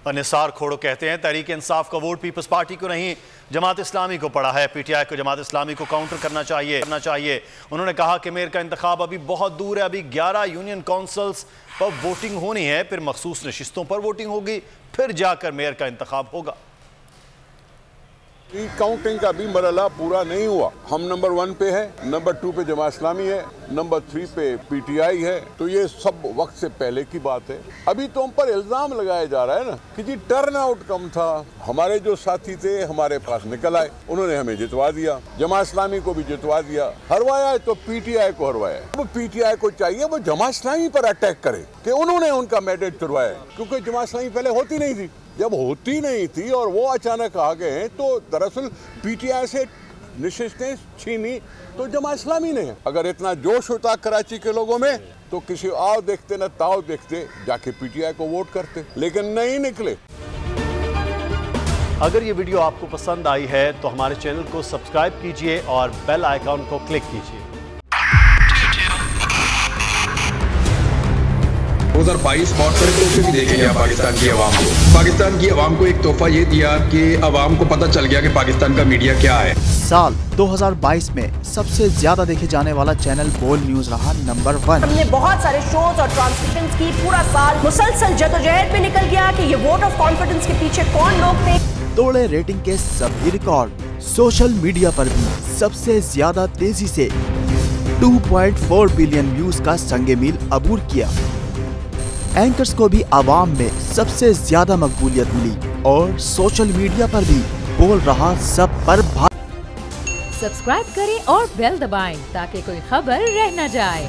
निसार खोड़ो कहते हैं तहरीक इंसाफ का वोट पीपल्स पार्टी को नहीं जमात इस्लामी को पड़ा है। पीटीआई को जमात इस्लामी को काउंटर करना चाहिए। उन्होंने कहा कि मेयर का इंतखाब अभी बहुत दूर है, अभी 11 यूनियन काउंसिल्स पर वोटिंग होनी है, फिर मखसूस नशिस्तों पर वोटिंग होगी, फिर जाकर मेयर का इंतखाब होगा। काउंटिंग का भी मरहला पूरा नहीं हुआ। हम नंबर 1 पे है, नंबर 2 पे जमात इस्लामी है, नंबर 3 पे पीटीआई है। तो ये सब वक्त से पहले की बात है। अभी तो हम पर इल्जाम लगाया जा रहा है ना कि जी टर्न आउट कम था। हमारे जो साथी थे हमारे पास निकल आए, उन्होंने हमें जितवा दिया, जमात इस्लामी को भी जितवा दिया। हरवाया तो पीटीआई को हरवाया। अब पीटीआई को चाहिए वो जमात इस्लामी पर अटैक करे कि उन्होंने उनका मैंडेट चुरवाया, क्योंकि जमात इस्लामी पहले होती नहीं थी। जब होती नहीं थी और वो अचानक आ गए तो दरअसल पीटीआई से नशिस्तें छीनी तो जमात इस्लामी ने। अगर इतना जोश होता कराची के लोगों में तो किसी आओ देखते न ताओ देखते जाके पीटीआई को वोट करते, लेकिन नहीं निकले। अगर ये वीडियो आपको पसंद आई है तो हमारे चैनल को सब्सक्राइब कीजिए और बेल आइकॉन को क्लिक कीजिए। 2022 बहुत बड़े तोहफे भी देखे गया पाकिस्तान की आवाम को। पाकिस्तान की आवाम को एक तोहफा ये दिया कि आवाम को पता चल गया कि पाकिस्तान का मीडिया क्या है। साल 2022 में सबसे ज्यादा देखे जाने वाला चैनल बोल न्यूज रहा नंबर 1। हमने बहुत सारे शोज और ट्रांसमिशंस की, पूरा साल मुसलसल जदोजहद में निकल गया कि ये वोट ऑफ कॉन्फिडेंस के पीछे कौन लोग थे। तोड़े रेटिंग के सभी रिकॉर्ड। सोशल मीडिया पर भी सबसे ज्यादा तेजी से 2.4 बिलियन व्यूज का संगे मील अबूर किया। एंकर्स को भी आवाम में सबसे ज्यादा मकबूलियत मिली और सोशल मीडिया पर भी बोल रहा सब पर सब्सक्राइब करें और बेल दबाएं ताकि कोई खबर रह न जाए।